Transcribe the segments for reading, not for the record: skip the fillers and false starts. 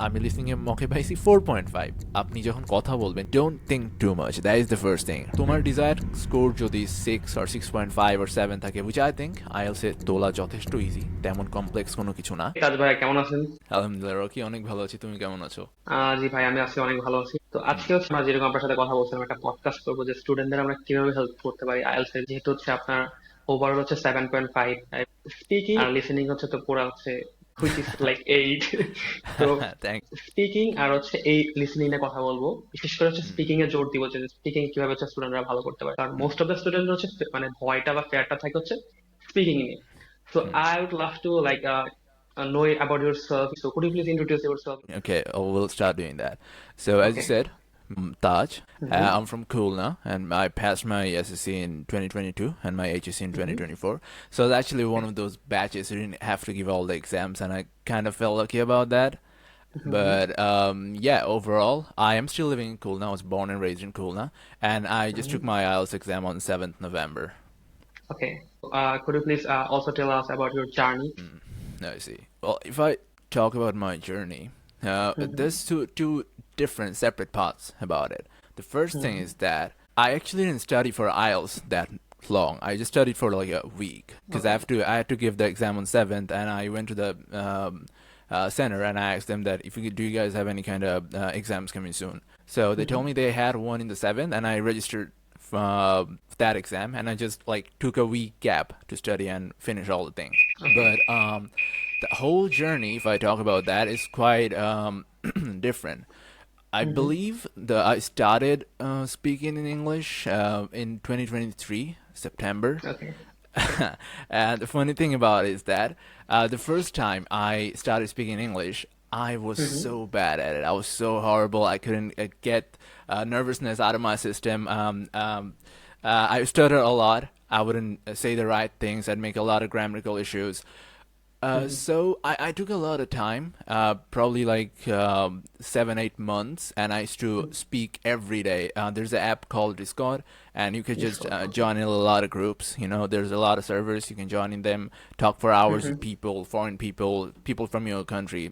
আমি লিসনিং এ মকে পাইছি 4.5। আপনি যখন কথা বলবেন don't think too much, that is the first thing. তোমার ডিজায়ার স্কোর যদি 6 or 6.5 or 7 থাকে, উইচ আই থিঙ্ক আইএলস এ তোলা যথেষ্ট ইজি, তেমন কমপ্লেক্স কোনো কিছু না। তাজ ভাই কেমন আছেন? আলহামদুলিল্লাহ রকি, অনেক ভালো আছি। তুমি কেমন আছো? জি ভাই, আমি আছি অনেক ভালো আছি। তো হুম। আজকে হচ্ছে আমরা যেরকম আপনার সাথে কথা বলছিলাম, একটা পডকাস্ট করবো যে স্টুডেন্টদের আমরা কিভাবে হেল্প করতে পারি আইএলটিএস এর, যেহেতু হচ্ছে আপনার ওভারঅল হচ্ছে 7.5, স্পিকিং আর লিসেনিং হচ্ছে তো পুরো হচ্ছে হুইচ ইজ লাইক 8। তো থ্যাংক। স্পিকিং আর হচ্ছে এই লিসেনিং নিয়ে কথা বলবো, বিশেষ করে হচ্ছে স্পিকিং এ জোর দিব যে স্পিকিং কিভাবে হচ্ছে স্টুডেন্টরা ভালো করতে পারে, কারণ মোস্ট অফ দ্য স্টুডেন্ট হচ্ছে মানে ভয়টা বা ফেয়ারটা থাকে হচ্ছে স্পিকিং নিয়ে। So I would love to like know about yourself. So could you please introduce yourself? Okay, we'll start doing that. So, as you Okay. said, Taj, Mm-hmm. I'm from Kulna, and I passed my SSC in 2022 and my HSC in Mm-hmm. 2024. So, I was actually one Okay. of those batches who didn't have to give all the exams, and I kind of felt lucky about that. Mm-hmm. But yeah, overall, I am still living in Kulna. I was born and raised in Kulna, and I just Mm-hmm. took my IELTS exam on 7th November. Okay. Could you please also tell us about your journey? I see. Well, if I talk about my journey, Mm-hmm. there's two different separate parts about it. The first thing Mm-hmm. is that I actually didn't study for IELTS that long. I just studied for like a week because Okay. I had to give the exam on 7th, and I went to the center and I asked them that if do you guys have any kind of exams coming soon. So they told Mm-hmm. me they had one in the 7th, and I registered that exam, and I just like took a week gap to study and finish all the things. Okay. But the whole journey, if I talk about that, is quite different. I Mm-hmm. believe I started speaking in English in 2023 September. Okay. Okay. And the funny thing about it is that the first time I started speaking English, I was Mm-hmm. so bad at it. I was so horrible. I couldn't get nervousness out of my system. I stuttered a lot. I wouldn't say the right things. I'd make a lot of grammatical issues. Mm-hmm. So I took a lot of time, probably like 7, 8 months, and I used to speak every day. There's an app called Discord, and you could just Discord. Okay. join in a lot of groups. You know, there's a lot of servers you can join in them, talk for hours with Mm-hmm. people, foreign people, people from your country.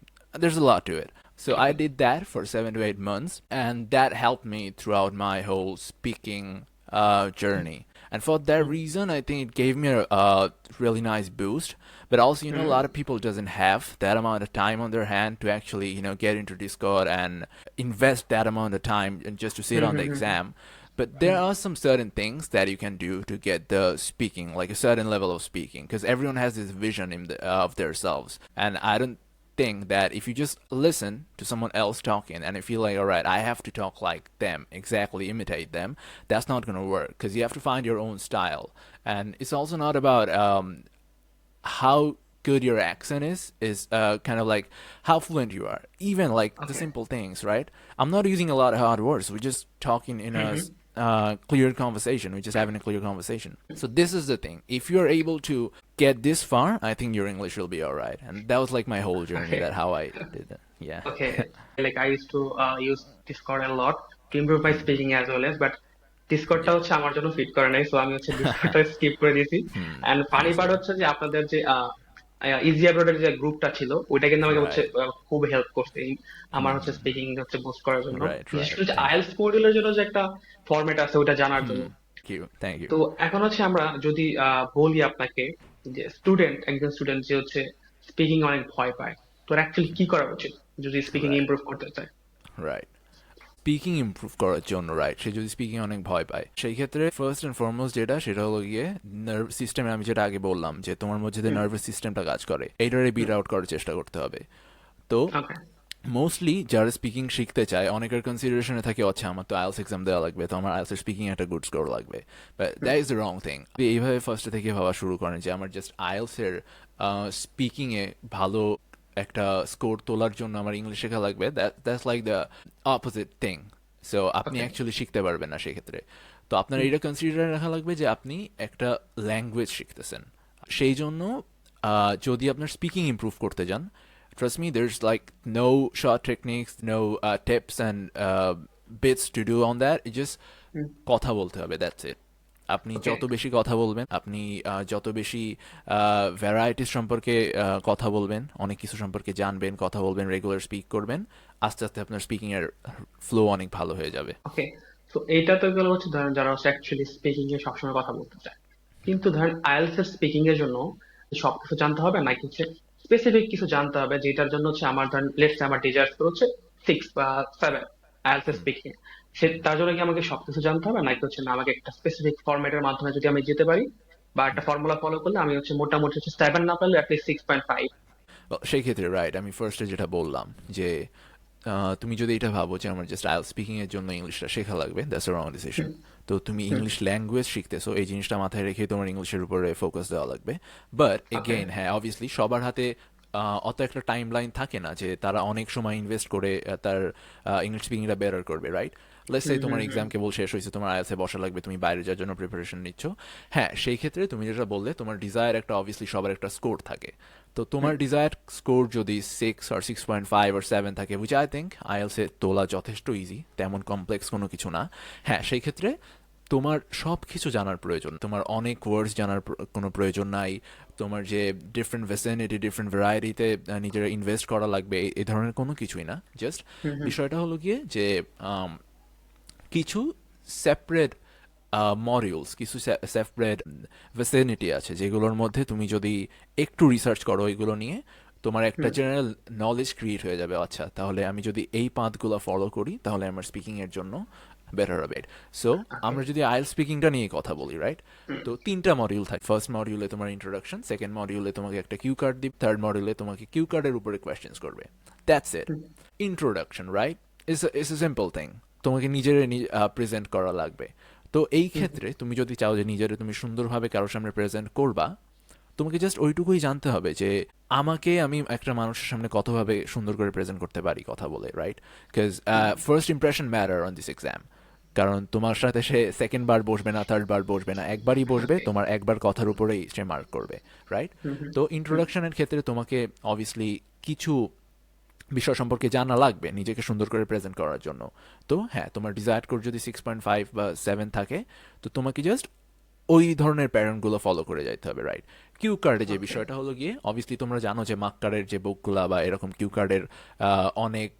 There's a lot to it. So I Okay. did that for 7 to 8 months, and that helped me throughout my whole speaking journey. And for that Mm-hmm. reason, I think it gave me a really nice boost. But also, a Mm-hmm. lot of people doesn't have that amount of time on their hand to actually, get into Discord and invest that amount of time and just to sit on the Mm-hmm. exam. But there are some certain things that you can do to get the speaking, like a certain level of speaking, because everyone has this vision of themselves, and I don't think that if you just listen to someone else talking and you feel like, all right, I have to talk like them, exactly imitate them, that's not going to work because you have to find your own style. And it's also not about how good your accent is kind of like how fluent you are, even like the Okay. simple things, right? I'm not using a lot of hard words. We're just talking in a Mm-hmm. clear conversation. We're just having a clear conversation. So this is the thing, if you're able to get this far, I think your English will be all right. And that was like my whole journey, Okay. that how I did it. Yeah. Okay. Like I used to use Discord a lot to improve my Hmm. speaking as well as, but ডিসকর্ডটা Yeah. হচ্ছে আমার জন্য fit করে নাই, so আমি হচ্ছে ডিসকর্ডটা skip করে দিয়েছি। Hmm. And funny That's part fair. হচ্ছে যে আপনাদের যে ইজি অ্যাব্রোডের যে গ্রুপটা ছিল, ওইটা কিন্তু আমাকে হচ্ছে Right. খুব হেল্প করছে আমার হচ্ছে Hmm. স্পিকিং হচ্ছে বুস্ট করার জন্য, Right, বিশেষ right. করে যে Thank you. আইএলটিএস মডিউলের জন্য যে একটা ফরম্যাট আছে ওটা জানার জন্য। Hmm. Thank you. Thank you. তো এখন হচ্ছে আমরা যদি বলি আপনাকে যে একজন স্টুডেন্ট যে হচ্ছে স্পিকিং অনেক ভয় পায়, তো অ্যাকচুয়ালি কি করা উচিত যদি স্পিকিং Right. ইমপ্রুভ করতে চায়? Right. স্পিকিং ইমপ্রুভ করার জন্য, রাইট, সে যদি স্পিকিং অনেক ভয় পায়, সেই ক্ষেত্রে ফার্স্ট অ্যান্ড ফরমোস্ট যেটা, সেটা হলো গিয়ে নার্ভ সিস্টেমে, আমি যেটা আগে বললাম যে তোমার মধ্যে যে হুম। নার্ভাস সিস্টেমটা কাজ করে, এইটারে বিট হুম। আউট করার চেষ্টা করতে হবে। তো ওকে। মোস্টলি যারা স্পিকিং শিখতে চায়, অনেকের কনসিডারেশনে থাকে, আচ্ছা আমার তো আইএলস এক্সাম দেওয়া লাগবে, তো আমার আইএলসের স্পিকিং একটা গুড স্কোর লাগবে। But that is the wrong thing. এইভাবে ফার্স্টে থেকে ভাবা শুরু করেন যে আমার জাস্ট আইএলসের স্পিকিংয়ে ভালো একটা স্কোর তোলার জন্য আমার ইংলিশ শেখা লাগবে, that's like the opposite thing. So আপনি ওকে। অ্যাকচুয়ালি শিখতে পারবেন না সেক্ষেত্রে। তো আপনার এটা কনসিডার রাখা লাগবে যে আপনি একটা ল্যাঙ্গুয়েজ শিখতেছেন। সেই জন্য যদি আপনার স্পিকিং ইমপ্রুভ করতে যান, trust me, there's like no short techniques, no tips and bits to do on that. It just কথা বলতে হবে, that's it. আপনি ওকে। যত বেশি কথা বলবেন, আপনি যত বেশি ভ্যারাইটিস সম্পর্কে কথা বলবেন, অনেক কিছু সম্পর্কে জানবেন, কথা বলবেন, রেগুলার স্পিক করবেন, আস্তে আস্তে আপনার স্পিকিং এর ফ্লো অনেক ভালো হয়ে যাবে। ওকে, তো এইটা তো গেলো হচ্ছে ধরেন যারা হচ্ছে অ্যাকচুয়ালি স্পিকিং এ সবসময় কথা বলতে চায়, কিন্তু ধরেন আইএলটিএস এর স্পিকিং এর জন্য সবকিছু জানতে হবে নাকি হচ্ছে স্পেসিফিক কিছু জানতে হবে যেটার জন্য হচ্ছে আমার ধরেন লেটস আমার ডিজায়ার স্কোর হচ্ছে 6 বা 7 আইএলটিএস স্পিকিং, সে তার জন্য কি আমাকে সবকিছু জানতে হবে নাকি হচ্ছে না আমাকে একটা স্পেসিফিক ফরম্যাটের মাধ্যমে যদি আমি যেতে পারি বা একটা ফর্মুলা ফলো করলে আমি হচ্ছে মোটামুটি হচ্ছে 7 না পারলে অ্যাটলিস্ট 6.5। সেই ক্ষেত্রে রাইট, আমি ফার্স্টে যেটা বললাম যে তুমি যদি এটা ভাবো যে আমার জাস্ট আইএলটিএস স্পিকিং এর জন্য ইংলিশটা শেখা লাগবে, দ্যাটস রং ডিসিশন। তো তুমি ইংলিশ ল্যাঙ্গুয়েজ শিখতেছো, এই জিনিসটা মাথায় রেখে তোমার ইংলিশের উপরে ফোকাস দেওয়া লাগবে। But okay. এগেইন হ্যাঁ, অবভিয়াসলি সবার হাতে অত একটা টাইম লাইন থাকে না যে তারা অনেক সময় ইনভেস্ট করে তার ইংলিশ স্পিকিংটা বেটার করবে, রাইট? লেটস সে হুম তোমার হুম হুম। এক্সাম কেবল শেষ হয়েছে, তোমার আইএলটিএস বসা লাগবে, তুমি বাইরে যাওয়ার জন্য প্রিপারেশন নিচ্ছ। হ্যাঁ, সেই ক্ষেত্রে তুমি যেটা বললে, তোমার ডিজায়ার একটা অবভিয়াসলি সবার একটা স্কোর থাকে। তো তোমার হুম। ডিজায়ার স্কোর যদি 6 or 6.5 or 7 থাকে, উইচ আই থিঙ্ক আইএলস এ তোলা যথেষ্ট ইজি, তেমন কমপ্লেক্স কোনো কিছু না। হ্যাঁ, সেই ক্ষেত্রে তোমার সব কিছু জানার প্রয়োজন, তোমার অনেক ওয়ার্ডস জানার কোনো প্রয়োজন নাই। তোমার যে ডিফারেন্ট ভেসিনিটি, ডিফারেন্ট ভ্যারাইটিতে নিজের ইনভেস্ট করা লাগবে, এই ধরনের কোনো কিছুই না। জাস্ট হুম হুম। বিষয়টা হলো গিয়ে যে কিছু সেপারেট মডিউলস, কিছু সেপারেট ভেসিনিটি আছে যেগুলোর মধ্যে তুমি যদি একটু রিসার্চ করো এগুলো নিয়ে, তোমার একটা হুম। জেনারেল নলেজ ক্রিয়েট হয়ে যাবে। আচ্ছা, তাহলে আমি যদি এই পাথগুলো ফলো করি তাহলে আমার স্পিকিং এর জন্য বেটার হবে। So okay. আমরা যদি আইএল স্পিকিংটা নিয়ে কথা বলি, রাইট? হুম। তো তিনটা মডিউল থাকে। ফার্স্ট মডিউলে তোমার ইন্ট্রোডাকশন, সেকেন্ড মডিউলে তোমাকে একটা কিউ কার্ড দিবে, থার্ড মডিউলে তোমাকে কিউ কার্ডের উপরে কোয়েশ্চেন্স করবে। That's it. Hmm. Introduction, right? It's a simple thing. তোমাকে নিজের প্রেজেন্ট করা লাগবে। তো এই হুম। ক্ষেত্রে তুমি যদি চাও যে নিজের তুমি সুন্দরভাবে কারোর সামনে প্রেজেন্ট করবা, তোমাকে জাস্ট ওইটুকুই জানতে হবে যে আমি একটা মানুষের সামনে কতভাবে সুন্দর করে প্রেজেন্ট করতে পারি কথা বলে, right? Because hmm. First impression matter on this exam. কারণ তোমার সাথে সে সেকেন্ড বার বসবে না, থার্ড বার বসবে না, একবারই বসবে, ওকে। তোমার একবার কথার উপরেই সে মার্ক করবে, রাইট? হুম হুম। তো হুম। ইন্ট্রোডাকশনের ক্ষেত্রে তোমাকে অবভিয়াসলি কিছু বিষয় সম্পর্কে জানা লাগবে নিজেকে সুন্দর করে প্রেজেন্ট করার জন্য। তো হ্যাঁ, তোমার ডিজায়ার কোড যদি 6.5 বা 7 থাকে, তো তোমাকে জাস্ট ওই ধরনের প্যাটার্নগুলো ফলো করে যাইতে হবে, রাইট? কিউ কার্ডে যে ওকে। বিষয়টা হলো গিয়ে, অবভিয়াসলি তোমরা জানো যে মার্কারের যে বুকগুলা বা এরকম কিউ কার্ডের অনেক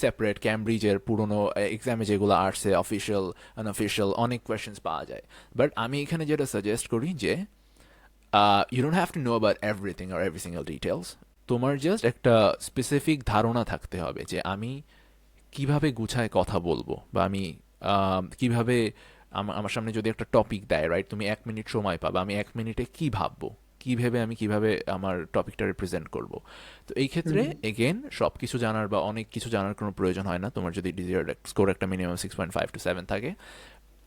সেপারেট, ক্যামব্রিজের পুরনো এক্সামে যেগুলো আসছে, অফিসিয়াল আনঅফিসিয়াল অনেক কোয়েশ্চেন্স পাওয়া যায়। বাট আমি এখানে যেটা সাজেস্ট করি যে you don't have to know about everything আর এভরি সিঙ্গেল ডিটেলস। তোমার জাস্ট একটা স্পেসিফিক ধারণা থাকতে হবে যে আমি কিভাবে গুছায় কথা বলবো, বা আমি কিভাবে আমার সামনে যদি একটা টপিক দেয়, রাইট? তুমি 1 মিনিট সময় পাবে, আমি 1 মিনিটে কি ভাববো, আমি কিভাবে আমার টপিকটা রিপ্রেজেন্ট করব। তো এই ক্ষেত্রে হুম এগেন সব কিছু জানার বা অনেক কিছু জানার কোনো প্রয়োজন হয় না। তোমার যদি ডিজিয়ার স্কোর একটা মিনিমাম 6.5 to 7 থাকে,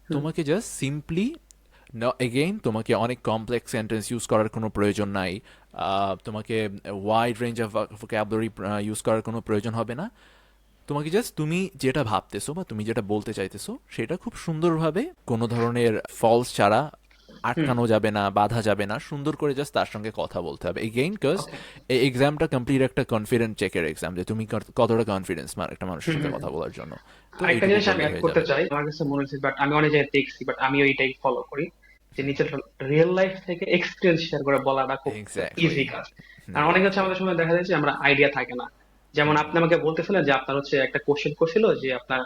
হুম। তোমাকে জাস্ট সিম্পলি এগেইন তোমাকে অনেক কমপ্লেক্স সেন্টেন্স ইউজ করার কোনো প্রয়োজন নাই। তোমাকে wide range of vocabulary use করার কোনো প্রয়োজন হবে না। তোমাকে জাস্ট তুমি যেটা ভাবতেছো বা তুমি যেটা বলতে চাইতেছো সেটা খুব সুন্দরভাবে, কোনো ধরনের ফলস ছাড়া, হুম। আটকানো যাবে না, বাধা যাবে না, সুন্দর করে জাস্ট তার সঙ্গে কথা বলতে হবে। এগেইন কজ ওকে। এই এক্সামটা কমপ্লিট একটা কনফিডেন্ট চেকের এক্সাম, যে তুমি কতটা কনফিডেন্স একটা মানুষের হুম সাথে হুম কথা হুম। বলার জন্য। তো আরেকটা এইটুকু জিনিস আমি করলেই অ্যাড হয়ে করতে যাবে। চাই, আমার কাছে মনে হচ্ছে বাট আমি অনেক জায়গায় দেখছি বাট আমি ওইটাই ফলো করি, যে নিজের রিয়েল লাইফ থেকে এক্সপিরিয়েন্স শেয়ার করে বলাটা খুব এক্স্যাক্টলি। ইজি কাজ। কারণ অনেক হচ্ছে আমাদের সময় দেখা যায় যে আমরা আইডিয়া থাকে না। যেমন আপনি আমাকে বলতেছিলেন যে আপনার হচ্ছে একটা কোশ্চেন করছিল যে আপনার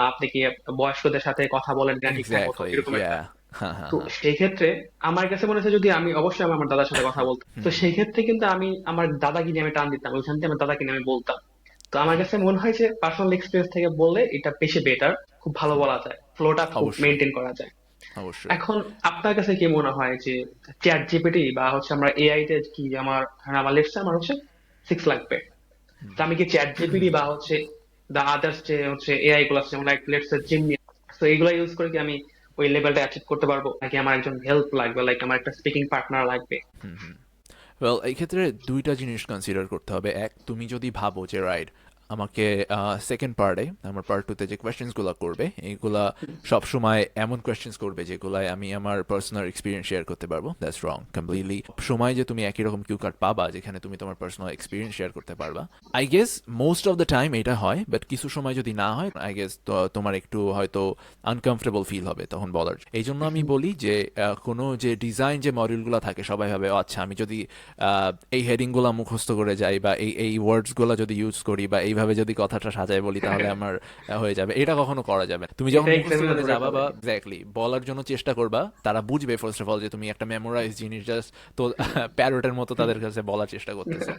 আপনি কি বয়স্কদের সাথে কথা বলেন কিনা ঠিকঠাক মতো, এক্স্যাক্টলি, এরকম একটা। ইয়া। হ্যাঁ, হ্যাঁ, তো হ্যাঁ। সেই ক্ষেত্রে আমার কাছে মনে হচ্ছে যদি আমি অবশ্যই আমি আমার দাদার সাথে কথা বলতাম, তো সেই ক্ষেত্রে কিন্তু আমি আমার দাদাকে নিয়ে আমি টান দিতাম, ওইখান থেকে আমার দাদাকে নিয়ে আমি বলতাম। তো আমার কাছে মনে হয় যে পার্সোনাল এক্সপিরিয়েন্স থেকে বললে এটা বেশি বেটার, খুব ভালো বলা যায়, ফ্লোটা খুব অবশ্যই, মেনটেন করা যায়। অবশ্যই। এখন আপনার কাছে কি মনে হয় যে চ্যাট জিপিটি বা হচ্ছে আমরা এআই তে কি আমার আমার লেটস আমার হচ্ছে 6 লাগবে, তো আমি কি চ্যাট জিপিটি বা হচ্ছে দা আদার্স যে হচ্ছে এআই গুলো আছে যেমন লাইক লেটস জিমিনি, তো এগুলো ইউজ করে কি আমি ওই লেভেলটা অ্যাচিভ করতে পারবো নাকি আমার একজন হেল্প লাগবে, লাইক আমার একটা স্পিকিং পার্টনার লাগবে? ওয়েল, এই ক্ষেত্রে দুইটা জিনিস কনসিডার করতে হবে। এক, তুমি যদি ভাবো যে রাইট আমাকে সেকেন্ড পার্টে আমার পার্ট টুতে যে কোয়েশ্চেন্সগুলো করবে এইগুলা সব সময় এমন কোয়েশ্চেন্স করবে যেগুলাই আমি আমার পার্সোনাল এক্সপিরিয়েন্স শেয়ার করতে পারবো। That's wrong completely. সময় যে তুমি একই রকম কিউ কার্ড পাবা যেখানে তুমি তোমার পার্সোনাল এক্সপিরিয়েন্স শেয়ার করতে পারবা, I guess most of the time এটা হয়, বাট কিছু সময় যদি না হয় আই গেস তোমার একটু হয়তো আনকমফোর্টেবল ফিল হবে তখন বলার। এই জন্য আমি বলি যে কোনো যে ডিজাইন যে মডিউলগুলো থাকে সবাই ভাবে "ও আচ্ছা আমি যদি এই হেডিংগুলো মুখস্থ করে যাই বা এই ওয়ার্ডসগুলো যদি ইউজ করি বা এইভাবে যদি কথাটা সাজায় বলি তাহলে আমার হয়ে যাবে"। এটা কখনো করা যাবে না। তুমি যখন এটা মুখস্থ এক্সামিনার করে ধরে যাবা বা ফেলে। এক্স্যাক্টলি বলার জন্য চেষ্টা করবা, তারা বুঝবে ফার্স্ট অফ অল যে তুমি একটা মেমোরাইজ জিনিস জাস্ট তো প্যারোটের মতো তাদের কাছে বলার চেষ্টা করতেছো।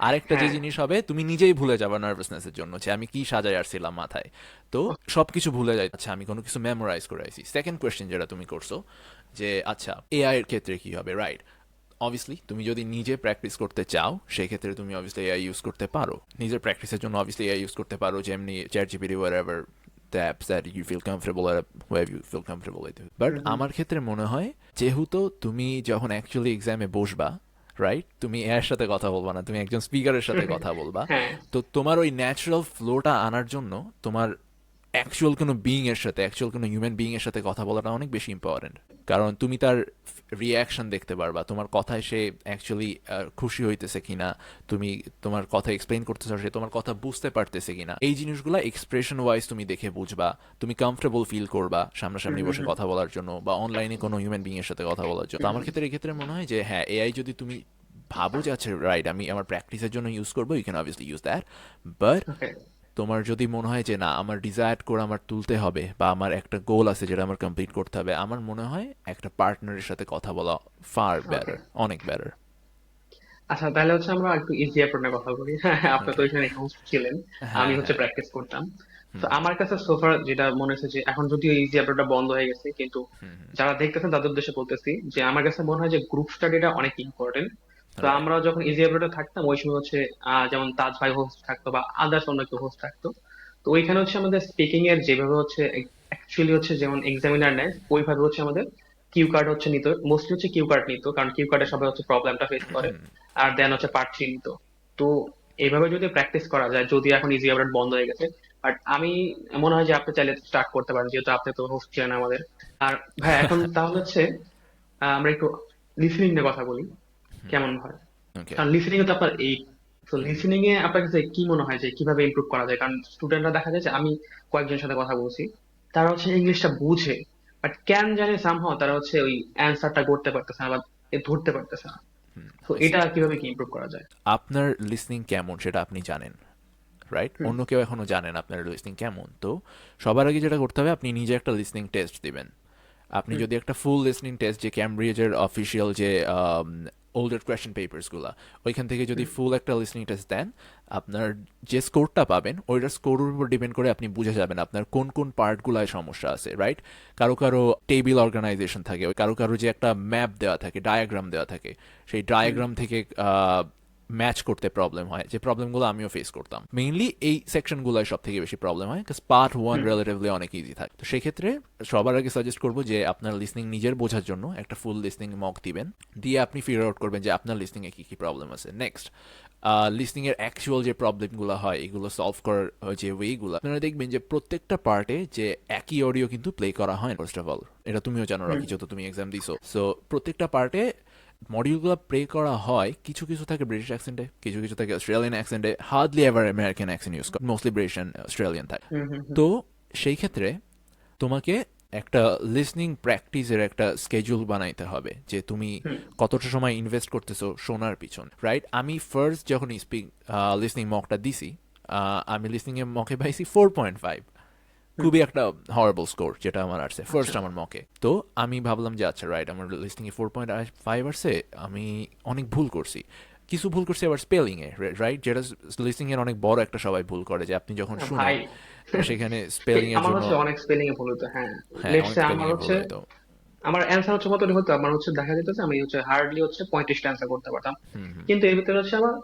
আরেকটা যে হ্যাঁ। জিনিস হবে, তুমি নিজেই ভুলে যাবা নার্ভাসনেসের জন্য যে আমি কি সাজায় আসছিলাম মাথায়। তো সবকিছু ভুলে যায়, আচ্ছা আমি কোনো কিছু মেমোরাইজ করে আইছি। সেকেন্ড কোয়েশ্চেন যেটা তুমি করছো যে আচ্ছা এআই এর ক্ষেত্রে কি হবে, রাইট? অবভিয়াসলি তুমি যদি নিজে প্র্যাকটিস করতে চাও সেক্ষেত্রে তুমি অবভিয়াসলি এআই ইউজ করতে পারো। নিজের প্র্যাকটিসের জন্য অবভিয়াসলি এআই ইউজ করতে পারো, যেমনি chat GPT whatever the apps that you feel comfortable or wherever you feel comfortable with. But আমার ক্ষেত্রে মনে হয় যেহেতু তুমি যখন অ্যাকচুয়ালি এক্সামে বসবা, রাইট, তুমি এর সাথে কথা বলবা না, তুমি একজন স্পিকারের সাথে কথা বলবা। হ্যাঁ। তো তোমার ওই ন্যাচারাল ফ্লোটা আনার জন্য তোমার অ্যাকচুয়াল কোনো বিইং এর সাথে, অ্যাকচুয়াল কোনো হিউম্যান বিইং এর সাথে কথা বলাটা অনেক বেশি ইম্পর্টেন্ট। কারণ তুমি তার রিয়াকশন দেখতে পারবা, তোমার কথায় সে অ্যাকচুয়ালি খুশি হইতেছে কিনা, তুমি তোমার কথা এক্সপ্লেইন করতেছো সে তোমার কথা বুঝতে পারতেছে কিনা, এই জিনিসগুলো এক্সপ্রেশন ওয়াইজ তুমি দেখে বুঝবা। তুমি কমফোর্টেবল ফিল করবা সামনাসামনি বসে কথা বলার জন্য বা অনলাইনে কোনো হিউম্যান বিইং এর সাথে কথা বলার জন্য। তো আমার ক্ষেত্রে এই ক্ষেত্রে মনে হয় যে হ্যাঁ এআই যদি তুমি ভাবো যে আচ্ছা রাইট আমি আমার প্র্যাকটিসের জন্য ইউজ করবো, you can obviously use that. But okay. তোমার যদি মনে হয় যে না আমার ডিজায়ার করে আমার তুলতে হবে বা আমার একটা গোল আছে যেটা আমার কমপ্লিট করতে হবে, আমার মনে হয় একটা পার্টনারের সাথে কথা বলা ফার ওকে। বেটার, অনেক বেটার। আচ্ছা তাহলে হচ্ছে আমরা একটু ইজি অ্যাপ্রোচ নিয়ে কথা বলি। হ্যাঁ, আপনি তো ওকে। ওইখানে হোস্ট ছিলেন, আমি হ্যাঁ হচ্ছে হ্যাঁ। প্র্যাকটিস করতাম। তো হুম আমার কাছে সোফার যেটা মনে হচ্ছে যে এখন যদিও ইজি অ্যাপ্রোচটা বন্ধ হয়ে গেছে, কিন্তু হুম হুম। যারা দেখতেছেন তাদের উদ্দেশ্যে বলতেছি যে আমার কাছে মনে হয় যে গ্রুপ স্টাডিটা অনেক ইম্পর্টেন্ট। তো রাইট। আমরা যখন ইজি অ্যাপ্রোচে থাকতাম ওই সময় হচ্ছে যেমন তাজ ভাই হোস্ট থাকতো বা আদার্স অন্য কেউ হোস্ট থাকতো। তো ওইখানে হচ্ছে আমাদের স্পিকিং এর যেভাবে হচ্ছে অ্যাকচুয়ালি হচ্ছে যেমন এক্সামিনার নেয় ওইভাবে হচ্ছে আমাদের কিউ কার্ড হচ্ছে নিত, মোস্টলি হচ্ছে কিউ কার্ড নিত, কারণ কিউ কার্ডে সবাই হচ্ছে প্রবলেমটা ফেস করে। আর দেন হচ্ছে পার্ট থ্রি নিত। তো এইভাবে যদি প্র্যাকটিস করা যায়, যদি এখন ইজি আপডেট বন্ধ হয়ে গেছে, বাট আমি মনে হয় যে আপনি চাইলে স্টার্ট করতে পারেন যেহেতু আপনি তো হোস্ট ছিলেন আমাদের। আর ভাই এখন তাহলে হচ্ছে আমরা একটু লিসেনিং নিয়ে কথা বলি, কেমন হয়? ওকে। কারণ লিসেনিং এ তো আপনার এই, তো লিসেনিং এ আপনার কাছে কি মনে হয় যে কিভাবে ইমপ্রুভ করা যায়? কারণ স্টুডেন্টরা দেখা যায় যে আমি কয়েকজনের সাথে কথা বলছি, তারা হচ্ছে ইংলিশটা বুঝে, বাট কেন জানে সামহাও তারা হচ্ছে ওই অ্যান্সারটা করতে পারতেছে না বা ধরতে পারতেছে না। তো আইসি। এটা কিভাবে কি ইমপ্রুভ করা যায়? আপনার লিসনিং কেমন সেটা আপনি জানেন, রাইট? হুম অন্য কেউ এখনো জানে না আপনার লিসনিং কেমন। তো সবার আগে যেটা করতে হবে আপনি নিজে একটা লিসনিং টেস্ট দিবেন। আপনি হুম যদি একটা ফুল লিসনিং টেস্ট যে ক্যামব্রিজের অফিসিয়াল যে ওল্ডার কোয়েশ্চেন পেপারসগুলো ওইখান থেকে যদি হুম ফুল একটা লিসনিং টেস্ট দেন, আপনার যে স্কোরটা পাবেন ওইটার স্কোরের উপর ডিপেন্ড করে আপনি বুঝে যাবেন আপনার কোন কোন পার্টগুলোয় সমস্যা আছে, রাইট? কারো কারো টেবিল অর্গানাইজেশন থাকে, কারো কারো যে একটা ম্যাপ দেওয়া থাকে, ডায়াগ্রাম দেওয়া থাকে, সেই হুম ডায়াগ্রাম থেকে ম্যাচ করতে প্রবলেম হয়, যে প্রবলেমগুলো আমিও ফেস করতাম। মেইনলি এই সেকশনগুলোয় সব থেকে বেশি প্রবলেম হয়, কারণ পার্ট ওয়ান হুম রিলেটিভলি অনেক ইজি থাকে। তো সেক্ষেত্রে সবার আগে সাজেস্ট করবো যে আপনার লিসনিং নিজের বোঝার জন্য একটা ফুল লিসনিং মক দিবেন, দিয়ে আপনি ফিগার আউট করবেন যে আপনার লিসনিং এ কি কি প্রবলেম আছে। নেক্সট লিসনিং এর অ্যাকচুয়াল যে প্রবলেমগুলো হয় এগুলো সলভ করার যে ওয়েগুলো, আপনারা দেখবেন যে প্রত্যেকটা পার্টে যে একই অডিও কিন্তু প্লে করা হয় ফার্স্ট অফ অল। এটা তুমিও জানো হুম রাখি, যত তুমি এক্সাম দিছো। সো প্রত্যেকটা পার্টে মডিউলগুলো প্লে করা হয়, কিছু কিছু থাকে ব্রিটিশ অ্যাকসেন্টে, কিছু কিছু থাকে অস্ট্রেলিয়ান অ্যাকসেন্টে, hardly ever American accent use করে, মোস্টলি ব্রিটিশ অ্যান্ড অস্ট্রেলিয়ান থাকে। হুম হুম হুম তো সেই ক্ষেত্রে তোমাকে একটা লিসনিং প্র্যাকটিসের একটা স্কেজুল বানাইতে হবে যে তুমি হুম কতটা সময় ইনভেস্ট করতেছো শোনার পিছন, রাইট? আমি ফার্স্ট যখন লিসনিং মকটা দিছি, আমি লিসনিং এর মকে পাইছি 4.5। হুম। খুবই একটা হরেবল স্কোর যেটা আমার আসছে আচ্ছা। ফার্স্ট আমার মকে। তো আমি ভাবলাম যে আচ্ছা রাইট আমার লিসনিং এ 4.5 আসছে, আমি অনেক ভুল করছি। কিছু ভুল করছি আবার স্পেলিং এ, রাইট, যেটা লিসনিং এর অনেক বড় একটা সবাই ভুল করে, যে আপনি যখন শুনেন ভাই সেখানে স্পেলিং এর আমার জন্য, হচ্ছে অনেক স্পেলিং এ ভুল হতো। হ্যাঁ, হ্যাঁ লেটস অনেক সে স্পেলিং আমার এ ভুল হচ্ছে হয়তো। আমার অ্যান্সার হচ্ছে কতটি হতো, আমার হচ্ছে দেখা যেত যে আমি হচ্ছে হার্ডলি হচ্ছে 35টা অ্যান্সার করতে পারতাম, হুম হুম। কিন্তু এর ভিতরে হচ্ছে আমার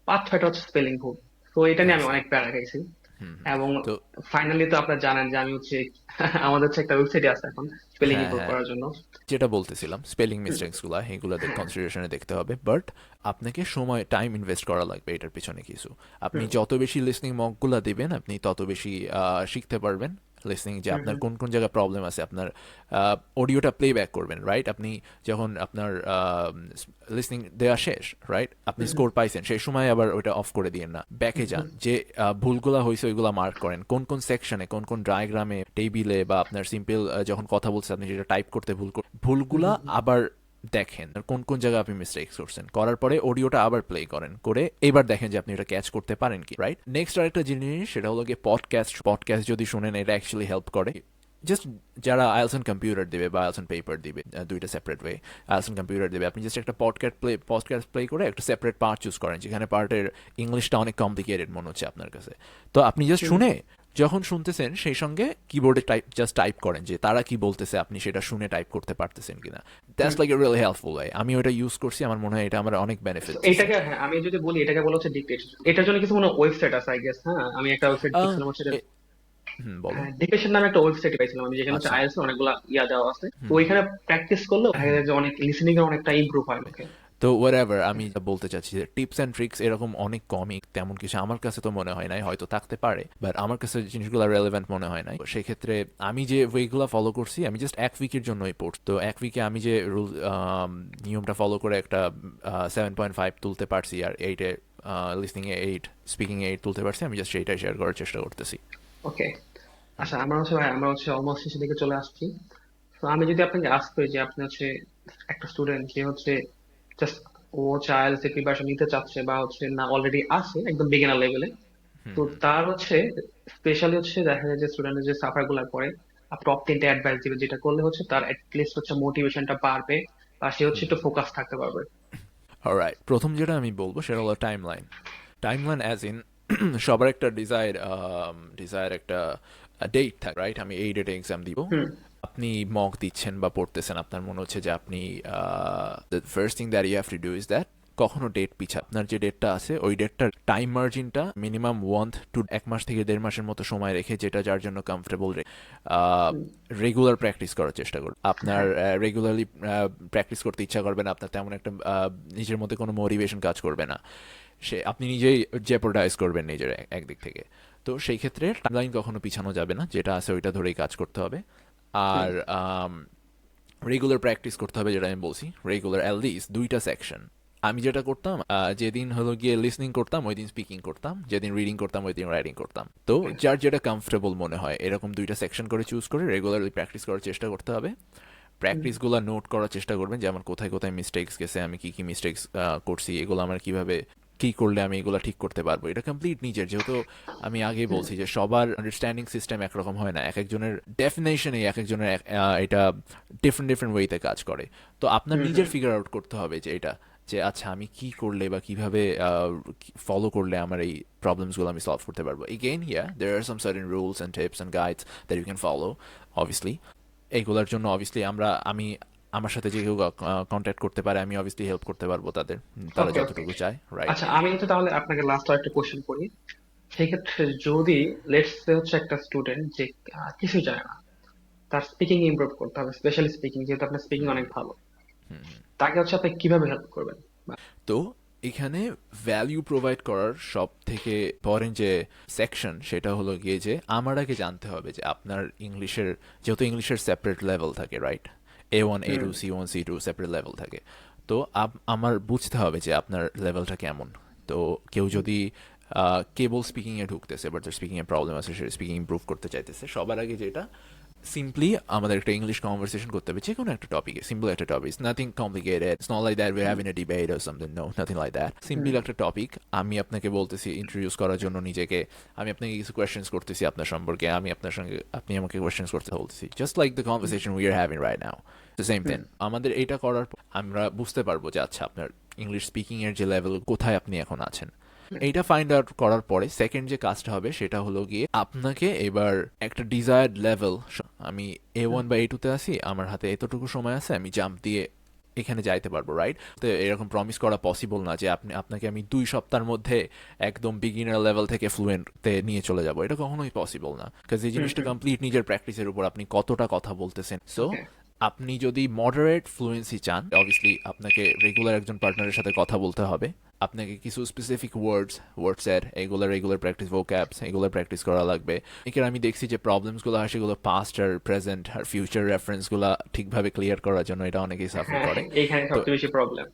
5-6টা হচ্ছে স্পেলিং ভুল। তো এটা নিয়ে আমি আচ্ছা। অনেক প্যারা খাইছি। এবং তো ফাইনালি তো আপনারা জানেন যে আমি হচ্ছে আমাদের হচ্ছে একটা ওয়েবসাইট আছে এখন স্পেলিং হ্যাঁ, ইমপ্রুভ হ্যাঁ, করার জন্য। যেটা বলতেছিলাম স্পেলিং হুম, মিস্টেক্স গুলা এগুলো হ্যাঁ, কনসিডারেশনে দেখতে হবে, বাট আপনাকে সময় টাইম ইনভেস্ট করা লাগবে এটার পিছনে কিছু। আপনি হুম, যত বেশি লিসনিং মকগুলা দিবেন আপনি তত বেশি শিখতে পারবেন লিসনিং, যে হুম, আপনার হুম, কোন কোন জায়গায় প্রবলেম আছে। আপনার অডিওটা প্লে ব্যাক করবেন, রাইট? আপনি যখন আপনার লিসনিং দেওয়া শেষ, রাইট, আপনি হুম, স্কোর পাইছেন, সেই সময় আবার ওইটা অফ করে দিয়েন না, ব্যাকে হুম, যান, হুম, যে ভুলগুলা হয়েছে ওইগুলা মার্ক করেন, কোন কোন সেকশনে কোন কোন ডায়াগ্রামে টেবিলে বা আপনার সিম্পল যখন কথা বলছে আপনি যেটা টাইপ করতে হুম, ভুলগুলা হুম, হুম। আবার দেখেন কোন কোন জায়গায় আপনি মিস্টেক্স করছেন, করার পরে অডিওটা আবার প্লে করেন, করে এবার দেখেন যে আপনি এটা ক্যাচ করতে পারেন কি, রাইট? নেক্সট আরেকটা জিনিস সেটা হলো গিয়ে পডকাস্ট যদি শুনেন এটা অ্যাকচুয়ালি হেল্প করে। জাস্ট যারা আইএলস অ্যান্ড কম্পিউটার দিবে বা আইএলস অ্যান্ড পেপার দিবে, দুইটা separate way, IELTS and computer দিবে, আপনি জাস্ট একটা পডকাস্ট প্লে করে একটা সেপারেট পার্ট চুজ করেন যেখানে পার্টের ইংলিশটা অনেক কমপ্লিকেটেড মনে হচ্ছে আপনার কাছে। তো আপনি জাস্ট হুম। শুনে যখন শুনতেছেন সেই সঙ্গে কিবোর্ডে টাইপ করেন যে তারা কি বলতেছে, আপনি সেটা শুনে টাইপ করতে পারতেছেন কিনা। That's hmm. Like a really helpful way. আমি ওটা ইউজ করছি, আমার মনে হয় এটা আমার অনেক So, বেনিফিট দিছে। এইটাকে হ্যাঁ আমি যদি বলি এটাকে বলা হচ্ছে ডিকটেশন। এটার জন্য কিছু ওয়েবসাইট আছে আই গেস। হ্যাঁ আমি একটা ওয়েবসাইট আহ, দেখছিলাম হচ্ছে এ- হুম, বলো। হ্যাঁ ডিকটেশন নামে একটা ওয়েবসাইট পাইছিলাম আমি, যেখানে হচ্ছে আচ্ছা। আইএলটিএস অনেকগুলা দেওয়া আছে। তো হুম, হুম, ওইখানে প্র্যাকটিস করলেও দেখা হুম। যায় যে অনেক লিসেনিং এর অনেকটা ইমপ্রুভ হয় লোকে। তো হোয়াটএভার, আমি যা বলতে চাচ্ছি যে টিপস অ্যান্ড ট্রিক্স এরকম অনেক কমই, তেমন কিছু আমার কাছে তো মনে হয় নাই, হয়তো থাকতে পারে, বাট আমার কাছে জিনিসগুলো রেলেভেন্ট মনে হয় নাই। সেক্ষেত্রে আমি যে ওয়েগুলো ফলো করছি, আমি জাস্ট এক উইকের জন্যই পড়ছি, তো এক উইকে আমি যে রুল নিয়মটা ফলো করে একটা 7.5 তুলতে পারছি, আর এইটে লিসনিংয়ে 8, স্পিকিংয়ে 8 তুলতে পারছি, আমি জাস্ট সেইটাই শেয়ার করার চেষ্টা করতেছি। ওকে, আচ্ছা আমরা হচ্ছে ভাই আমরা হচ্ছে অলমোস্ট শেষের দিকে চলে আসছি। তো আমি যদি আপনাকে আস্ক করি যে আপনি হচ্ছে একটা স্টুডেন্ট যে হচ্ছে জাস্ট ও হচ্ছে আইএলটিএস এর প্রিপারেশন নিতে চাচ্ছে বা হচ্ছে না অলরেডি আছে একদম বিগিনার লেভেলে, তো তার হচ্ছে স্পেশালি হচ্ছে দেখা যায় যে স্টুডেন্টের যে সাফার গুলা করে টপ 10টা অ্যাডভাইস দিবে, যেটা করলে হচ্ছে তার লিস্ট হচ্ছে মোটিভেশনটা বাড়বে বা সে হচ্ছে একটু ফোকাস থাকতে পারবে। অলরাইট, প্রথম যেটা আমি বলবো সেটা হলো টাইমলাইন। টাইমলাইন অ্যাজ ইন সবার একটা ডিজায়ার একটা ডেট থাকে, রাইট? আমি এই ডেটে এক্সাম দিব। হুম, আপনি মক দিচ্ছেন বা পড়তেছেন, আপনার মনে হচ্ছে যে আপনি the first thing that you have to do is that কখনো ডেট পিছা আপনার যে ডেটটা আছে ওই ডেটটার টাইম মার্জিনটা মিনিমাম 1 to 1 মাস থেকে 1.5 মাসের মতো সময় রেখে, যেটা যার জন্য কমফোর্টেবল, হুম, রেগুলার প্র্যাকটিস করার চেষ্টা করুন। আপনার হ্যাঁ, রেগুলারলি প্র্যাকটিস করতে ইচ্ছা করবে না, আপনার তেমন একটা নিজের মধ্যে কোনো মোটিভেশন কাজ করবে না, সে আপনি নিজেই জেপোর্ডাইজ করবেন নিজের একদিক থেকে। তো সেই ক্ষেত্রে টাইমলাইন কখনো পিছানো যাবে না, যেটা আছে ওইটা ধরেই কাজ করতে হবে। হুম, আর রেগুলার প্র্যাকটিস করতে হবে, যেটা আমি বলছি, রেগুলার অ্যাটলিস্ট 2টা সেকশন। আমি যেটা করতাম, যেদিন হলো গিয়ে লিসনিং করতাম ওই দিন স্পিকিং করতাম, যেদিন রিডিং করতাম ওই দিন রাইটিং করতাম। তো হুম, যার যেটা কমফোর্টেবল মনে হয় এরকম 2টা সেকশন করে চুজ করে রেগুলারলি প্র্যাকটিস করার চেষ্টা করতে হবে। হুম, প্র্যাকটিসগুলো নোট করার চেষ্টা করবেন, যে আমার কোথায় কোথায় মিস্টেক্স গেছে, আমি কি কি মিস্টেক্স করছি, এগুলো আমার কিভাবে কি করলে আমি এগুলো ঠিক করতে পারবো। এটা কমপ্লিট নিজের, যেহেতু আমি আগেই হুম, বলছি যে সবার আন্ডারস্ট্যান্ডিং সিস্টেম একরকম হয় না, এক একজনের ডেফিনেশনে এক একজনের এটা ডিফারেন্ট ডিফারেন্ট ওয়েতে কাজ করে। তো আপনার হুম, নিজের হুম, ফিগার আউট করতে হবে যে এটা, যে আচ্ছা আমি কি করলে বা কিভাবে ফলো করলে আমার এই প্রবলেমসগুলো আমি সলভ করতে পারবো। Again here there are some certain rules and tips and guides that you can follow, obviously. এইগুলোর জন্য অবভিয়াসলি আমি আমার সাথে যে কেউ কন্ট্যাক্ট করতে পারে, আমি অবভিয়াসলি হেল্প করতে পারবো তাদের, তারা ওকে, ওকে। যতটুকু চায়, রাইট? আচ্ছা আমি হচ্ছে তাহলে আপনাকে লাস্ট একটা কোশ্চেন করি। সেই ক্ষেত্রে যদি লেটস সে হচ্ছে একটা স্টুডেন্ট যে কিছুই জানে না, তার স্পিকিং ইমপ্রুভ করতে হবে, স্পেশালি স্পিকিং, যেহেতু আপনার স্পিকিং অনেক ভালো, তাকে হচ্ছে আপনি কিভাবে হেল্প করবেন? তো এখানে ভ্যালিউ প্রোভাইড করার সব থেকে ইম্পর্টেন্ট যে সেকশন সেটা হলো গিয়ে যে আমার আগে জানতে হবে যে আপনার ইংলিশের, যেহেতু ইংলিশের সেপারেট লেভেল থাকে, রাইট? A1 হুম, A2 C1 C2 separate level থাকে। তো আমার বুঝতে হবে যে আপনার লেভেলটা কেমন। তো কেউ হুম, যদি কেবল স্পিকিংয়ে ঢুকতেছে, বাট স্পিকিংয়ে প্রবলেম আছে, সে স্পিকিং ইমপ্রুভ করতে চাইতেছে, সবার আগে যেটা সিম্পলি আমাদের একটা ইংলিশ কনভারসেশন করতে হবে যে কোনো একটা টপিকে, সিম্পল একটা topic, nothing complicated, it's not like that we having a debate or something, no, nothing like that, hmm, simply একটা টপিক। আমি আপনাকে বলতেছি ইন্ট্রোডিউস করার জন্য নিজেকে, আমি আপনাকে কিছু কোয়েশ্চেন্স করতেছি আপনার সম্পর্কে, আমি আপনার সঙ্গে, আপনি আমাকে কোয়েশ্চেন্স করতে বলতেছি, just like the hmm, conversation we are having right now, the same hmm, thing. আমাদের এটা করার পর আমরা বুঝতে পারবো যে আচ্ছা আপনার ইংলিশ স্পিকিং এর যে লেভেল, কোথায় আপনি এখন আছেন। এইটা ফাইন্ড আউট করার পরে সেকেন্ড যে কাজটা হবে সেটা হলো গিয়ে আপনাকে এবার একটা ডিজায়ার্ড লেভেল, আমি A1 হুম, বা A2 তে আছি, আমার হাতে এতটুকু সময় আছে, আমি জাম্প দিয়ে এখানে যাইতে পারবো, রাইট? তো এরকম প্রমিস করা পসিবল না যে আপনাকে আমি 2 সপ্তাহের মধ্যে একদম বিগিনার লেভেল থেকে ফ্লুয়েন্টতে নিয়ে চলে যাব, এটা কখনোই পসিবল না, কারণ এই হুম জিনিসটা হুম। কমপ্লিট নিজের প্র্যাকটিসের উপর, আপনি কতটা কথা বলতেছেন। So okay. আপনি যদি মডারেট ফ্লুয়েন্সি চান, অবভিয়াসলি আপনাকে রেগুলার একজন পার্টনারের সাথে কথা বলতে হবে, আপনাকে কিছু স্পেসিফিক ওয়ার্ডসের এগুলো রেগুলার প্র্যাকটিস, ভোক্যাবস এগুলো প্র্যাকটিস করা লাগবে। এখানে আমি দেখছি যে প্রবলেমসগুলো হয় সেগুলো পাস্ট আর প্রেজেন্ট আর ফিউচার রেফারেন্সগুলো ঠিকভাবে ক্লিয়ার করার জন্য এটা অনেকেই সাফার হ্যাঁ করে। হ্যাঁ, এইখানে তো সবচেয়ে বেশি প্রবলেম।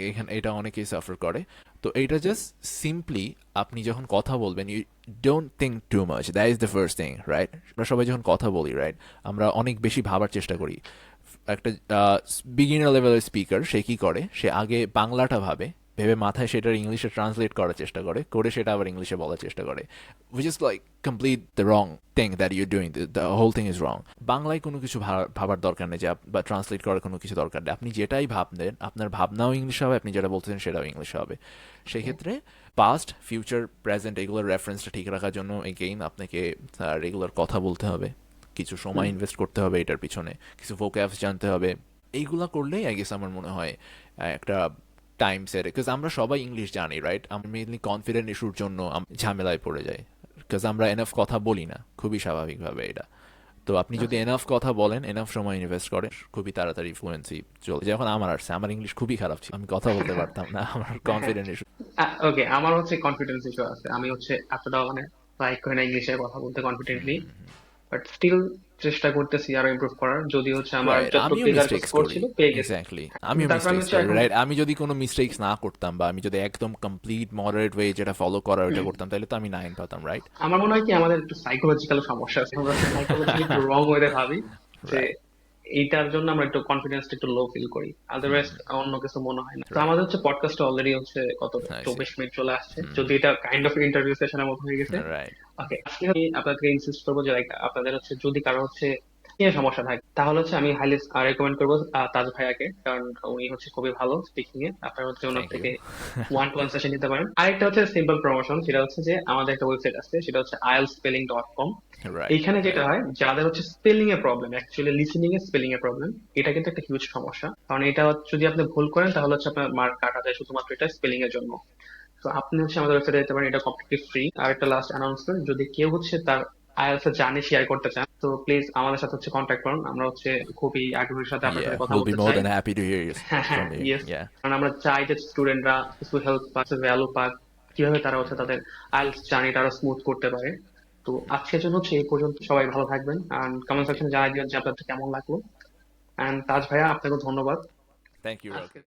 এখানে এটা অনেকেই সাফার করে। তো এটা জাস্ট সিম্পলি আপনি যখন কথা বলবেন, you don't think too much, that is the first thing, right? আমরা সবাই যখন কথা বলি, রাইট, আমরা অনেক বেশি ভাবার চেষ্টা করি। একটা বিগিনার লেভেলের স্পিকার সে কি করে, সে আগে বাংলাটা ভেবে মাথায় সেটার ইংলিশে ট্রান্সলেট করার চেষ্টা করে সেটা আবার ইংলিশে বলার চেষ্টা করে, which is like complete the wrong thing that you doing, the whole thing is wrong. বাংলায় কোনো কিছু ভাবার দরকার নেই, যে বা ট্রান্সলেট করার কোনো কিছু দরকার নেই। আপনি যেটাই ভাববেন আপনার ভাবনাও ইংলিশ হবে, আপনি যেটা বলতেছেন সেটাও ইংলিশ হবে। সেক্ষেত্রে পাস্ট, ফিউচার, প্রেজেন্ট এগুলোর রেফারেন্সটা ঠিক রাখার জন্য এগেইন আপনাকে রেগুলার কথা বলতে হবে, কিছু সময় ইনভেস্ট করতে হবে এটার পিছনে, কিছু ভোক্যাবস জানতে হবে। এইগুলা করলেই আই গেস আমার মনে হয় একটা টাইম সেট, বিকজ আমরা সবাই ইংলিশ জানি, রাইট? আমরা মেইনলি কনফিডেন্ট ইস্যুর জন্য ঝামেলায় পড়ে যাই, বিকজ আমরা এনাফ কথা বলি না, খুবই স্বাভাবিকভাবে এটা। তো আপনি যদি আচ্ছা। এনাফ কথা বলেন, এনাফ সময় ইনভেস্ট করেন, খুবই তাড়াতাড়ি ফ্লুয়েন্সি চলে। যখন আমার আসছে, আমার ইংলিশ খুবই খারাপ ছিল, আমি কথা বলতে পারতাম না, আমার হ্যাঁ। Confident issue. ওকে, আমার হচ্ছে কনফিডেন্স ইস্যু আছে। আমি হচ্ছে এতটা মানে লাইক করি না ইংলিশে কথা বলতে কনফিডেন্টলি, বাট স্টিল চেষ্টা করতেছি আরো ইমপ্রুভ করার। যদি হচ্ছে আমার রাইট, যতটুকু আমিও প্রিলিয়ার মিস্টেক্স স্কোর করি। ছিল পেয়ে গেছি। এক্স্যাক্টলি, কিন্তু আমিও তারপর আমি মিস্টেক্স হচ্ছে করি, এখন রাইট? আমি যদি কোনো মিস্টেক্স না করতাম, বা আমি যদি একদম কমপ্লিট মডারেট ওয়ে যেটা ফলো করার ওইটা করতাম, তাহলে তো আমি 9 পাতাম, রাইট? আমার মনে হয় কি আমাদের একটু সাইকোলজিক্যাল সমস্যা আছে, আমরা সাইকোলজিক্যালি একটু রং ওয়েতে ভাবি যে রাইট, এইটার জন্য আমরা একটু কনফিডেন্সটা একটু লো ফিল করি, আদারওয়াইজ অন্য কিছু মনে হয় না। তো রাইট, আমাদের হচ্ছে পডকাস্ট অলরেডি হচ্ছে কত আই সি, 24 মিনিট চলে আসছে, যদি এটা কাইন্ড অফ ইন্টারভিউ সেশনের মতো হয়ে গেছে। রাইট। ওকে, আজকে আমি আপনাদেরকে ইনসিস্ট করবো যে like, আপনাদের হচ্ছে যদি কারো হচ্ছে স্পিকিং সমস্যা থাকে, তাহলে হচ্ছে আমি হাইলি রেকমেন্ড করবো তাজ ভাইয়াকে, কারণ উনি হচ্ছে খুবই ভালো স্পিকিং এ। আপনারা হচ্ছে ওনার থ্যাংক ইউ। থেকে 1-to-1 সেশন নিতে পারেন। আরেকটা হচ্ছে সিম্পল প্রমোশন, সেটা হচ্ছে যে আমাদের একটা ওয়েবসাইট আছে, সেটা হচ্ছে ielspelling.com। রাইট, এইখানে যেটা রাইট। হয়, যাদের হচ্ছে স্পেলিং এ প্রবলেম, অ্যাকচুয়ালি লিসেনিং এ স্পেলিং এ প্রবলেম, এটা কিন্তু একটা হিউজ সমস্যা। কারণ এটা যদি আপনি ভুল করেন তাহলে হচ্ছে আপনার মার্ক কাটা যায় শুধুমাত্র এটা স্পেলিং এর জন্য। তো আপনি হচ্ছে আমাদের ওয়েবসাইটে যেতে পারেন, এটা কমপ্লিটলি ফ্রি। আর একটা লাস্ট অ্যানাউন্সমেন্ট, যদি কেউ হচ্ছে তার আইএলটিএস এর জার্নি শেয়ার করতে চান, তো প্লিজ আমাদের সাথে হচ্ছে কন্ট্যাক্ট করুন। আমরা হচ্ছে খুবই আগ্রহের সাথে আপনার সাথে Yeah, কথা we'll be বলতে more চাই। than happy to hear you হ্যাঁ হ্যাঁ, from you. ইয়েস। Yeah. কারণ আমরা চাই যে স্টুডেন্টরা কিছু হেল্প পাক, ভ্যালু পাক, কিভাবে তারা হচ্ছে তাদের আইএলটিএস জার্নিটা আরো স্মুথ করতে পারে। তো আজকের জন্য হচ্ছে এই পর্যন্ত। সবাই ভালো থাকবেন, আর কমেন্ট Thank you. সেকশনে জানাই দিবেন যে আপনাদের কেমন লাগলো। এন্ড তাজ ভাইয়া, আপনাকে ধন্যবাদ Thank you, আজকে। Rocky.